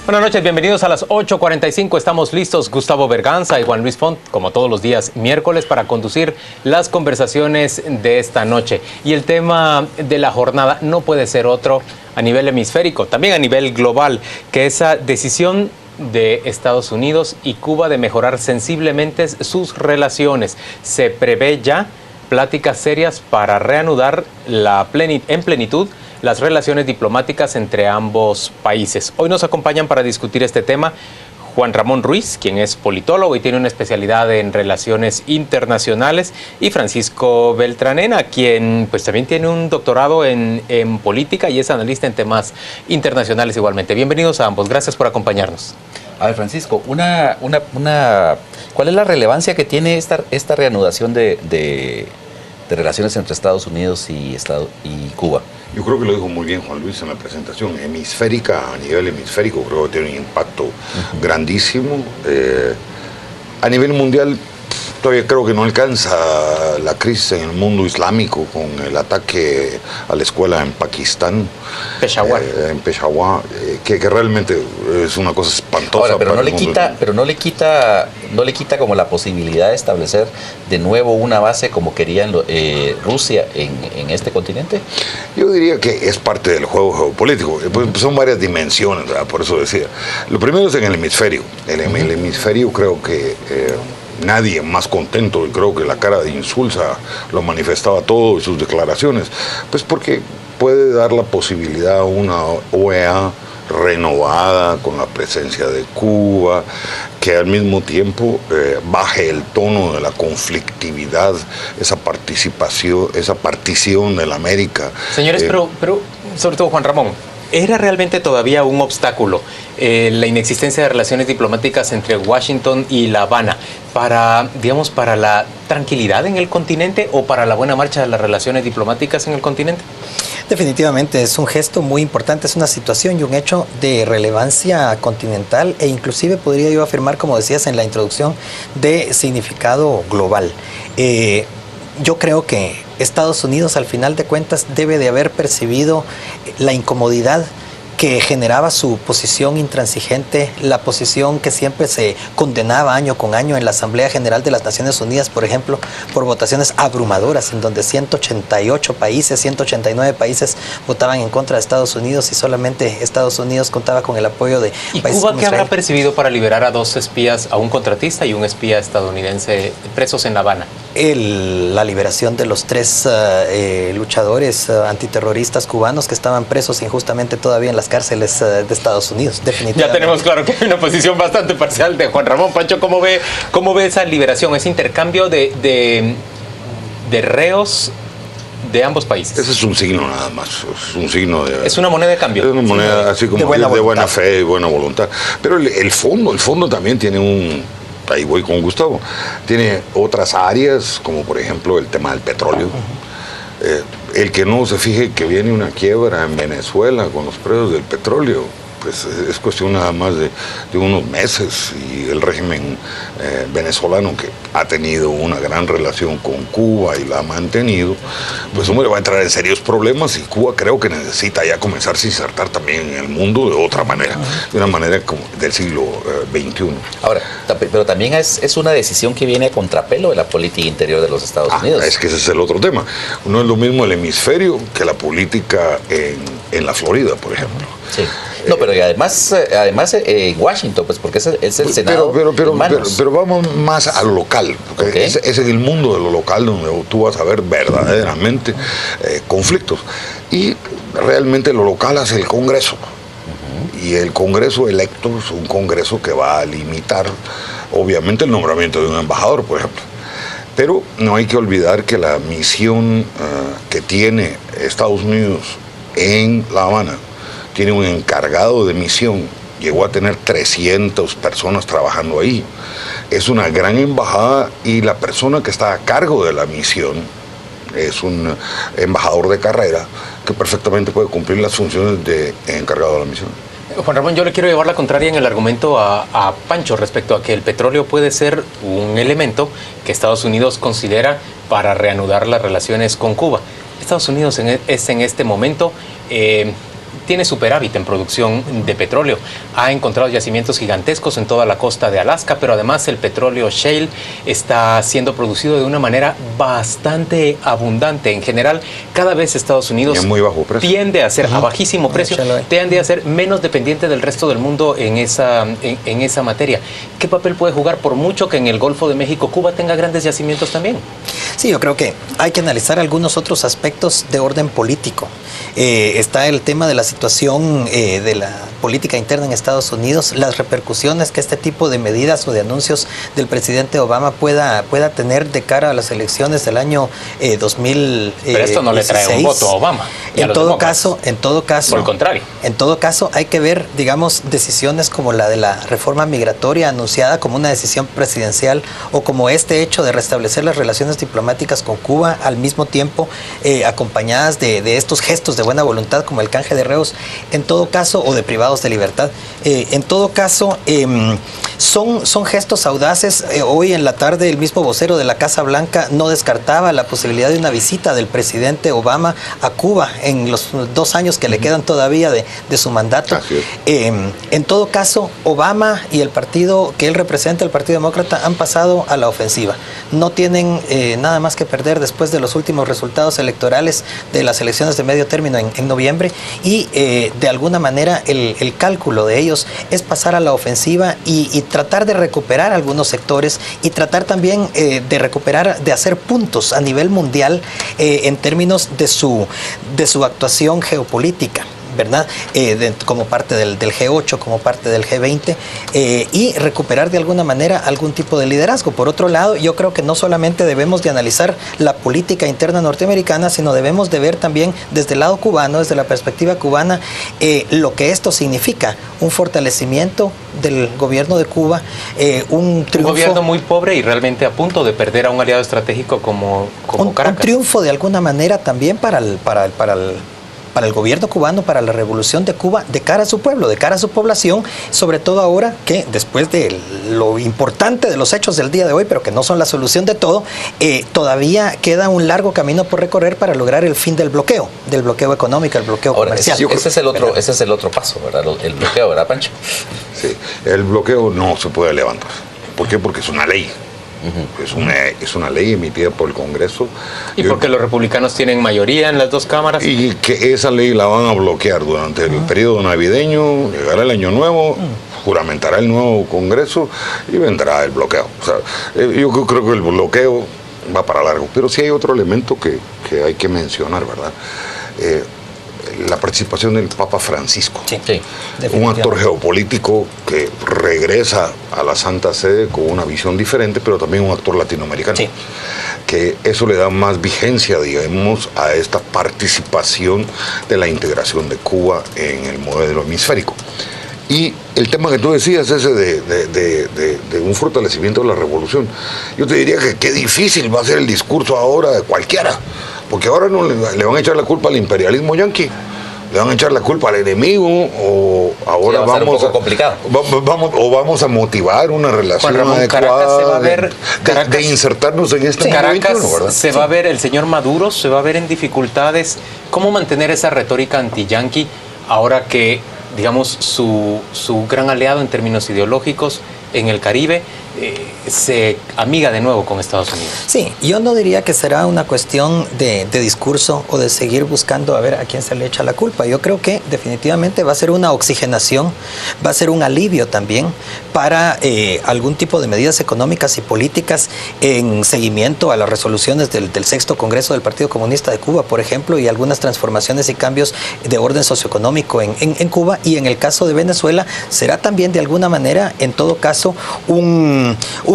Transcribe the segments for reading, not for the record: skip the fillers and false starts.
Buenas noches, bienvenidos a las 8:45. Estamos listos, Gustavo Berganza y Juan Luis Font, como todos los días miércoles, para conducir las conversaciones de esta noche. Y el tema de la jornada no puede ser otro a nivel hemisférico, también a nivel global, que esa decisión de Estados Unidos y Cuba de mejorar sensiblemente sus relaciones. Se prevé ya pláticas serias para reanudar en plenitud las relaciones diplomáticas entre ambos países. Hoy nos acompañan para discutir este tema Juan Ramón Ruiz, quien es politólogo y tiene una especialidad en relaciones internacionales, y Francisco Beltranena, quien pues también tiene un doctorado en política y es analista en temas internacionales igualmente. Bienvenidos a ambos, gracias por acompañarnos. A ver, Francisco, ¿cuál es la relevancia que tiene esta reanudación de relaciones entre Estados Unidos y Cuba? Yo creo que lo dijo muy bien Juan Luis en la presentación. Hemisférica, a nivel hemisférico, creo que tiene un impacto grandísimo. A nivel mundial, todavía creo que no alcanza la crisis en el mundo islámico con el ataque a la escuela en Pakistán. Peshawar. En Peshawar, que realmente es una cosa espantosa. Ahora, pero no le quita como la posibilidad de establecer de nuevo una base como querían Rusia en este continente. Yo diría que es parte del juego geopolítico. Pues son varias dimensiones, ¿verdad? Por eso decía. Lo primero es en el hemisferio. El hemisferio creo que nadie más contento, y creo que la cara de Insulza lo manifestaba todo en sus declaraciones, pues porque puede dar la posibilidad a una OEA renovada con la presencia de Cuba, que al mismo tiempo baje el tono de la conflictividad, esa partición de la América. Señores, pero sobre todo Juan Ramón, ¿era realmente todavía un obstáculo la inexistencia de relaciones diplomáticas entre Washington y La Habana para la tranquilidad en el continente o para la buena marcha de las relaciones diplomáticas en el continente? Definitivamente es un gesto muy importante, es una situación y un hecho de relevancia continental e inclusive podría yo afirmar, como decías en la introducción, de significado global. Yo creo que Estados Unidos, al final de cuentas, debe de haber percibido la incomodidad que generaba su posición intransigente, la posición que siempre se condenaba año con año en la Asamblea General de las Naciones Unidas, por ejemplo, por votaciones abrumadoras, en donde 188 países, 189 países votaban en contra de Estados Unidos y solamente Estados Unidos contaba con el apoyo de ¿Y países Cuba como qué habrá Israel. percibido para liberar a dos espías, a un contratista y un espía estadounidense presos en La Habana? La liberación de los tres luchadores antiterroristas cubanos que estaban presos injustamente todavía en las cárceles de Estados Unidos, definitivamente. Ya tenemos claro que hay una posición bastante parcial de Juan Ramón. Pancho, ¿cómo ve esa liberación, ese intercambio de reos de ambos países? Ese es un signo nada más, es un signo de... Es una moneda de cambio. Es una moneda así como de buena fe y buena voluntad. Pero el fondo también tiene ahí voy con Gustavo, tiene otras áreas, como por ejemplo el tema del petróleo. El que no se fije que viene una quiebra en Venezuela con los precios del petróleo, pues es cuestión nada más de unos meses, y el régimen venezolano, que ha tenido una gran relación con Cuba y la ha mantenido, pues hombre, va a entrar en serios problemas, y Cuba creo que necesita ya comenzarse a insertar también en el mundo de otra manera, de una manera como del siglo XXI. Ahora, pero también es una decisión que viene a contrapelo de la política interior de los Estados Unidos. Es que ese es el otro tema. No es lo mismo el hemisferio que la política en la Florida, por ejemplo. Sí. No, pero y además Washington, pues porque es el Senado. Pero vamos más a lo local, porque Okay. es en el mundo de lo local donde tú vas a ver verdaderamente conflictos. Y realmente lo local hace el Congreso. Y el Congreso electo es un Congreso que va a limitar, obviamente, el nombramiento de un embajador, por ejemplo. Pero no hay que olvidar que la misión que tiene Estados Unidos en La Habana tiene un encargado de misión, llegó a tener 300 personas trabajando ahí. Es una gran embajada, y la persona que está a cargo de la misión es un embajador de carrera que perfectamente puede cumplir las funciones de encargado de la misión. Juan Ramón, yo le quiero llevar la contraria en el argumento a Pancho respecto a que el petróleo puede ser un elemento que Estados Unidos considera para reanudar las relaciones con Cuba. Estados Unidos es en este momento tiene superávit en producción de petróleo. Ha encontrado yacimientos gigantescos en toda la costa de Alaska, pero además el petróleo shale está siendo producido de una manera bastante abundante. En general, cada vez Estados Unidos muy bajo precio. tiende a ser a bajísimo precio, tiende a ser menos dependiente del resto del mundo en esa materia. ¿Qué papel puede jugar, por mucho que en el Golfo de México Cuba tenga grandes yacimientos también? Sí, yo creo que hay que analizar algunos otros aspectos de orden político. Está el tema de la situación de la política interna en Estados Unidos, las repercusiones que este tipo de medidas o de anuncios del presidente Obama pueda tener de cara a las elecciones del año 2016. Pero esto no le trae un voto a Obama. En todo caso, por el contrario. En todo caso, hay que ver, digamos, decisiones como la de la reforma migratoria anunciada como una decisión presidencial, o como este hecho de restablecer las relaciones diplomáticas con Cuba, al mismo tiempo acompañadas de estos gestos de buena voluntad como el canje de reos, en todo caso, o de privados de libertad. En todo caso, son gestos audaces. Hoy en la tarde el mismo vocero de la Casa Blanca no descartaba la posibilidad de una visita del presidente Obama a Cuba en los 2 años que le quedan todavía de su mandato. En todo caso, Obama y el partido que él representa, el Partido Demócrata, han pasado a la ofensiva. No tienen nada más que perder después de los últimos resultados electorales de las elecciones de medio término en noviembre, y de alguna manera el cálculo de ellos es pasar a la ofensiva y tratar de recuperar algunos sectores, y tratar también de recuperar, de hacer puntos a nivel mundial en términos de su actuación geopolítica, ¿verdad? Como parte del G8, como parte del G20, y recuperar de alguna manera algún tipo de liderazgo. Por otro lado, yo creo que no solamente debemos de analizar la política interna norteamericana, sino debemos de ver también desde el lado cubano, desde la perspectiva cubana, lo que esto significa: un fortalecimiento del gobierno de Cuba, un triunfo. Un gobierno muy pobre y realmente a punto de perder a un aliado estratégico como Caracas. Un triunfo de alguna manera también para el gobierno cubano, para la revolución de Cuba, de cara a su pueblo, de cara a su población, sobre todo ahora que, después de lo importante de los hechos del día de hoy, pero que no son la solución de todo, todavía queda un largo camino por recorrer para lograr el fin del bloqueo económico, el bloqueo comercial. Ese es el otro paso, ¿verdad? El bloqueo, ¿verdad, Pancho? Sí, el bloqueo no se puede levantar. ¿Por qué? Porque es una ley. Es una ley emitida por el Congreso. Y porque los republicanos tienen mayoría en las 2 cámaras. Y que esa ley la van a bloquear durante el periodo navideño, llegará el año nuevo, juramentará el nuevo Congreso y vendrá el bloqueo. O sea, yo creo que el bloqueo va para largo. Pero sí hay otro elemento que hay que mencionar, ¿verdad? La participación del Papa Francisco, un actor geopolítico que regresa a la Santa Sede con una visión diferente, pero también un actor latinoamericano, que eso le da más vigencia, digamos, a esta participación de la integración de Cuba en el modelo hemisférico. Y el tema que tú decías, ese de un fortalecimiento de la revolución, yo te diría que qué difícil va a ser el discurso ahora de cualquiera, porque ahora no le van a echar la culpa al imperialismo yanqui, le van a echar la culpa al enemigo, o ahora vamos a motivar una relación adecuada de insertarnos en este Caracas, ¿verdad? Se va a ver, el señor Maduro se va a ver en dificultades. ¿Cómo mantener esa retórica anti-yanqui ahora que, digamos, su gran aliado en términos ideológicos en el Caribe se amiga de nuevo con Estados Unidos? Sí, yo no diría que será una cuestión de discurso o de seguir buscando a ver a quién se le echa la culpa. Yo creo que definitivamente va a ser una oxigenación, va a ser un alivio también para algún tipo de medidas económicas y políticas en seguimiento a las resoluciones del 6º Congreso del Partido Comunista de Cuba, por ejemplo, y algunas transformaciones y cambios de orden socioeconómico en Cuba. Y en el caso de Venezuela será también de alguna manera, en todo caso, un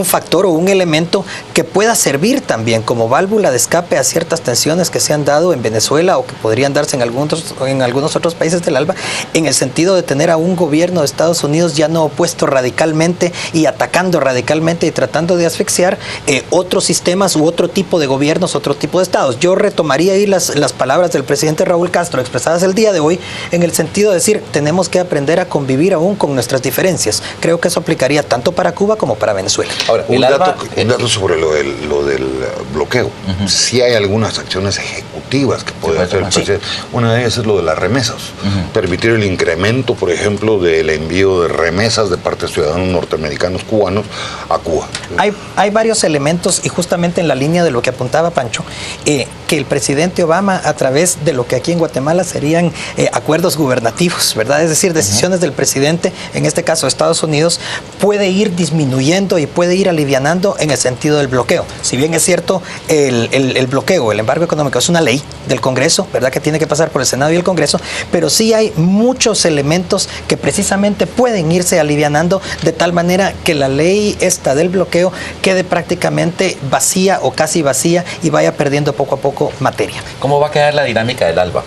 factor o un elemento que pueda servir también como válvula de escape a ciertas tensiones que se han dado en Venezuela o que podrían darse en algunos otros países del ALBA, en el sentido de tener a un gobierno de Estados Unidos ya no opuesto radicalmente y atacando radicalmente y tratando de asfixiar otros sistemas u otro tipo de gobiernos, otro tipo de estados. Yo retomaría ahí las palabras del presidente Raúl Castro expresadas el día de hoy, en el sentido de decir, tenemos que aprender a convivir aún con nuestras diferencias. Creo que eso aplicaría tanto para Cuba como para Venezuela. Ahora, un dato sobre lo del bloqueo. Sí hay algunas acciones ejecutivas constructivas que puede hacer el Sí. presidente. Una de ellas es lo de las remesas. Permitir el incremento, por ejemplo, del envío de remesas de parte de ciudadanos norteamericanos cubanos a Cuba. Hay varios elementos y justamente en la línea de lo que apuntaba Pancho, que el presidente Obama a través de lo que aquí en Guatemala serían acuerdos gubernativos, ¿verdad? Es decir, decisiones del presidente, en este caso Estados Unidos, puede ir disminuyendo y puede ir alivianando en el sentido del bloqueo. Si bien es cierto, el bloqueo, el embargo económico es una ley del Congreso, ¿verdad? Que tiene que pasar por el Senado y el Congreso, pero sí hay muchos elementos que precisamente pueden irse alivianando de tal manera que la ley esta del bloqueo quede prácticamente vacía o casi vacía y vaya perdiendo poco a poco materia. ¿Cómo va a quedar la dinámica del ALBA?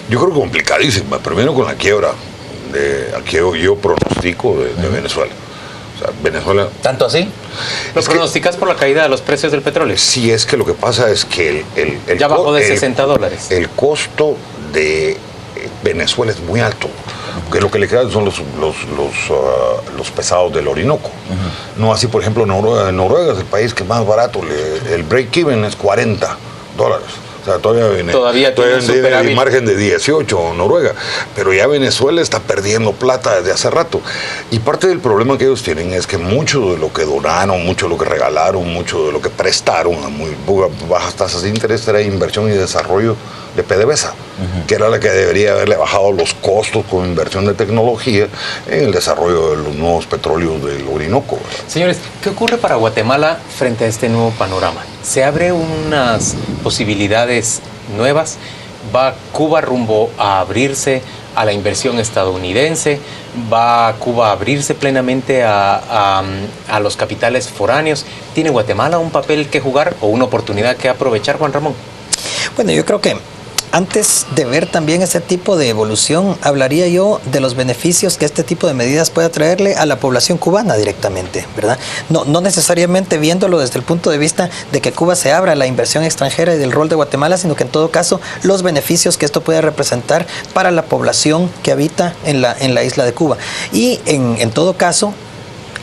Yo creo complicadísima, primero con la quiebra, yo pronostico de Venezuela. O sea, Venezuela... ¿Tanto así? ¿Lo pronosticas por la caída de los precios del petróleo? Sí, es que lo que pasa es que ya bajó de $60. El costo de Venezuela es muy alto, porque lo que le quedan son los pesados del Orinoco. No así, por ejemplo, Noruega es el país que es más barato, el break-even es $40. O sea, todavía tiene el margen de 18 Noruega, pero ya Venezuela está perdiendo plata desde hace rato. Y parte del problema que ellos tienen es que mucho de lo que donaron, mucho de lo que regalaron, mucho de lo que prestaron a muy bajas tasas de interés era inversión y desarrollo de PDVSA, que era la que debería haberle bajado los costos con inversión de tecnología en el desarrollo de los nuevos petróleos del Orinoco. Señores, ¿qué ocurre para Guatemala frente a este nuevo panorama? ¿Se abre unas posibilidades nuevas? ¿Va Cuba rumbo a abrirse a la inversión estadounidense? ¿Va Cuba a abrirse plenamente a los capitales foráneos? ¿Tiene Guatemala un papel que jugar o una oportunidad que aprovechar, Juan Ramón? Bueno, yo creo que antes de ver también ese tipo de evolución, hablaría yo de los beneficios que este tipo de medidas puede traerle a la población cubana directamente, ¿verdad? No necesariamente viéndolo desde el punto de vista de que Cuba se abra a la inversión extranjera y del rol de Guatemala, sino que en todo caso los beneficios que esto puede representar para la población que habita en la isla de Cuba. Y en todo caso,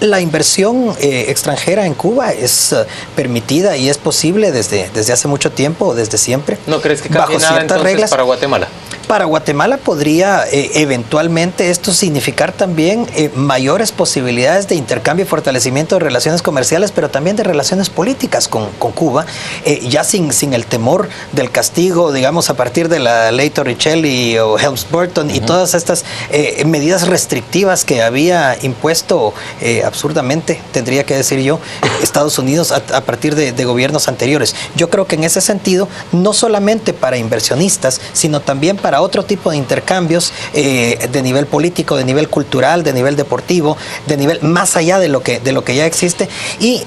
la inversión extranjera en Cuba es permitida y es posible desde hace mucho tiempo, desde siempre. ¿No crees que cambie nada entonces reglas para Guatemala? Para Guatemala podría eventualmente esto significar también mayores posibilidades de intercambio y fortalecimiento de relaciones comerciales, pero también de relaciones políticas con Cuba, ya sin el temor del castigo, digamos, a partir de la ley Torricelli o Helms-Burton y todas estas medidas restrictivas que había impuesto absurdamente, tendría que decir yo, Estados Unidos a partir de gobiernos anteriores. Yo creo que en ese sentido, no solamente para inversionistas, sino también para otro tipo de intercambios de nivel político, de nivel cultural, de nivel deportivo, de nivel más allá de lo que ya existe. Y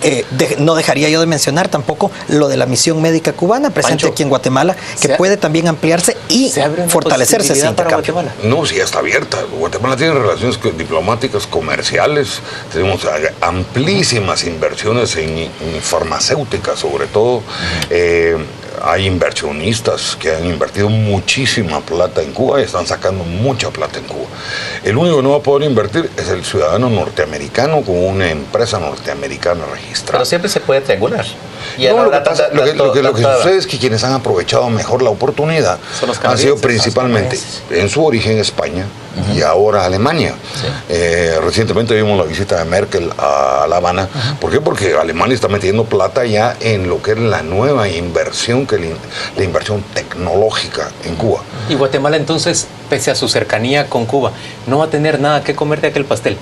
no dejaría yo de mencionar tampoco lo de la misión médica cubana presente Pancho, aquí en Guatemala, que puede también ampliarse y fortalecerse ese intercambio. No, sí, ya está abierta. Guatemala tiene relaciones diplomáticas, comerciales, tenemos amplísimas inversiones en farmacéuticas, sobre todo. Hay inversionistas que han invertido muchísima plata en Cuba y están sacando mucha plata en Cuba. El único que no va a poder invertir es el ciudadano norteamericano con una empresa norteamericana registrada. Pero siempre se puede triangular. Y no, lo que sucede es que quienes han aprovechado mejor la oportunidad han sido principalmente en su origen España y ahora Alemania. Sí. Recientemente vimos la visita de Merkel a La Habana. ¿Por qué? Porque Alemania está metiendo plata ya en lo que es la nueva inversión, que es la inversión tecnológica en Cuba. Y Guatemala entonces, pese a su cercanía con Cuba, no va a tener nada que comer de aquel pastel.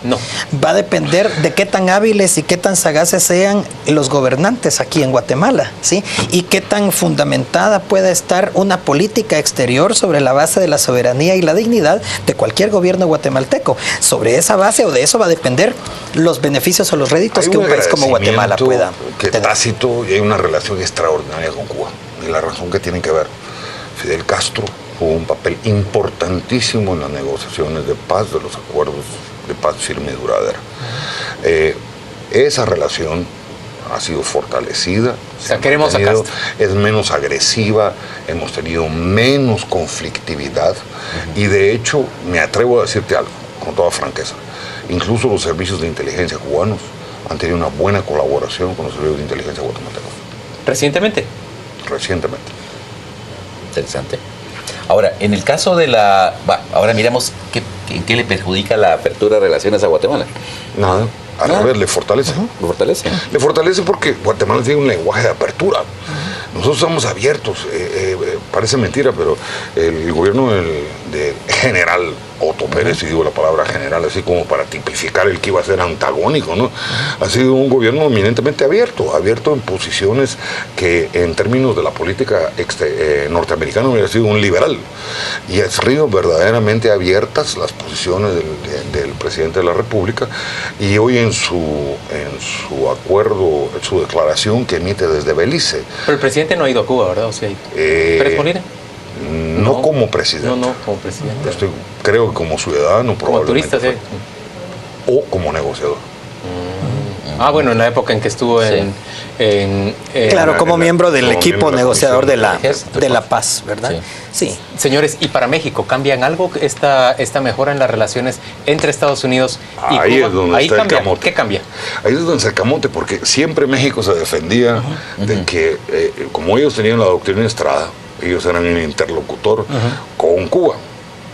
No. Va a depender de qué tan hábiles y qué tan sagaces sean los gobernantes aquí en Guatemala, ¿sí? Y qué tan fundamentada pueda estar una política exterior sobre la base de la soberanía y la dignidad de cualquier gobierno guatemalteco. Sobre esa base o de eso va a depender los beneficios o los réditos que un país como Guatemala pueda tener. Tácito, y hay una relación extraordinaria con Cuba. Y la razón que tienen que ver, Fidel Castro jugó un papel importantísimo en las negociaciones de paz, de los acuerdos de paz firme y duradera. Esa relación ha sido fortalecida, queremos a Castro. Es menos agresiva, hemos tenido menos conflictividad y de hecho me atrevo a decirte algo, con toda franqueza, incluso los servicios de inteligencia cubanos han tenido una buena colaboración con los servicios de inteligencia guatemaltecos. ¿Recientemente? Recientemente. Interesante. Ahora, en el caso de ahora miremos en qué le perjudica la apertura de relaciones a Guatemala. Nada. A la vez le fortalece. ¿Lo fortalece? Le fortalece porque Guatemala tiene un lenguaje de apertura. Nosotros estamos abiertos. Parece mentira, pero el gobierno de general Otto Pérez, y digo la palabra general así como para tipificar el que iba a ser antagónico, ¿no? Ha sido un gobierno eminentemente abierto en posiciones que en términos de la política norteamericana hubiera sido un liberal. Y ha sido verdaderamente abiertas las posiciones del presidente de la República, y hoy en su acuerdo, en su declaración que emite desde Belice. Pero el presidente no ha ido a Cuba, ¿verdad? O sea, ¿Pérez Molina? No como presidente. No como presidente. Creo que como ciudadano, como turista, sí. O como negociador. Bueno, en la época en que estuvo claro, como miembro del equipo negociador de la paz, ¿verdad? Sí. Señores, ¿y para México cambian algo esta mejora en las relaciones entre Estados Unidos y Cuba? Ahí es donde está el camote. ¿Qué cambia? Ahí es donde está el camote, porque siempre México se defendía de que, como ellos tenían la doctrina Estrada, ellos eran un interlocutor con Cuba.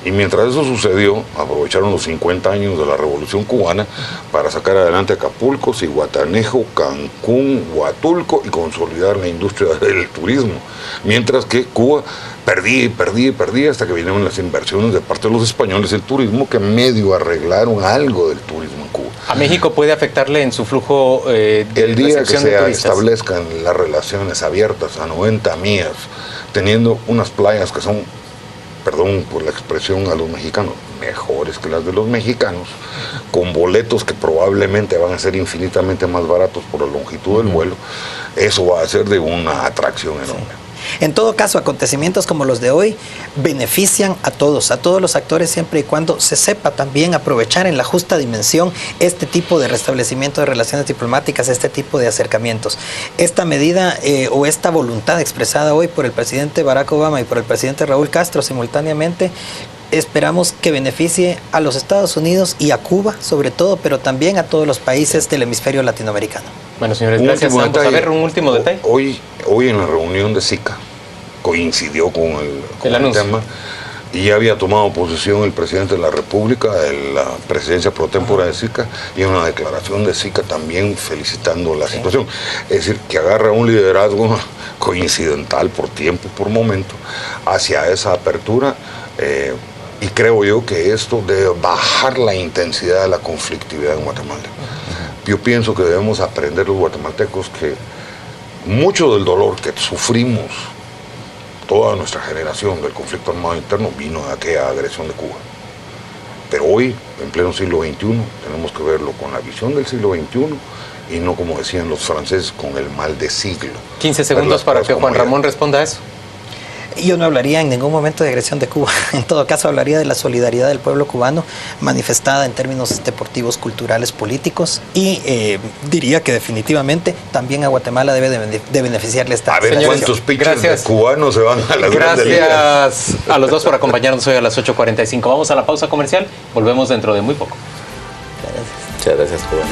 Y mientras eso sucedió, aprovecharon los 50 años de la Revolución Cubana para sacar adelante Acapulco, Zihuatanejo, Cancún, Huatulco y consolidar la industria del turismo. Mientras que Cuba perdía hasta que vinieron las inversiones de parte de los españoles en turismo, que medio arreglaron algo del turismo en Cuba. ¿A México puede afectarle en su flujo de el día que se turistas? establezcan las relaciones abiertas a 90 millas, teniendo unas playas que son, perdón por la expresión a los mexicanos, mejores que las de los mexicanos, con boletos que probablemente van a ser infinitamente más baratos por la longitud del vuelo, eso va a ser de una atracción enorme. En todo caso, acontecimientos como los de hoy benefician a todos los actores, siempre y cuando se sepa también aprovechar en la justa dimensión este tipo de restablecimiento de relaciones diplomáticas, este tipo de acercamientos. Esta medida o esta voluntad expresada hoy por el presidente Barack Obama y por el presidente Raúl Castro simultáneamente, esperamos que beneficie a los Estados Unidos y a Cuba sobre todo, pero también a todos los países del hemisferio latinoamericano. Bueno, señores, gracias a ambos. A ver, un último detalle. Hoy en la reunión de SICA coincidió con el tema, y ya había tomado posesión el presidente de la República de la presidencia pro tempore de SICA, y una declaración de SICA también felicitando la situación. Es decir, que agarra un liderazgo coincidental por tiempo, por momento, hacia esa apertura. Y creo yo que esto debe bajar la intensidad de la conflictividad en Guatemala. Yo pienso que debemos aprender los guatemaltecos que mucho del dolor que sufrimos, toda nuestra generación del conflicto armado interno, vino de aquella agresión de Cuba. Pero hoy, en pleno siglo XXI, tenemos que verlo con la visión del siglo XXI y no, como decían los franceses, con el mal de siglo. 15 segundos para que Juan Ramón responda a eso. Yo no hablaría en ningún momento de agresión de Cuba. En todo caso, hablaría de la solidaridad del pueblo cubano manifestada en términos deportivos, culturales, políticos, y diría que definitivamente también a Guatemala debe de beneficiarle esta. A ver, ¿cuántos pitchers de cubanos se van a las grandes ligas? Gracias a los dos por acompañarnos hoy a las 8:45. Vamos a la pausa comercial. Volvemos dentro de muy poco. Muchas gracias, jóvenes.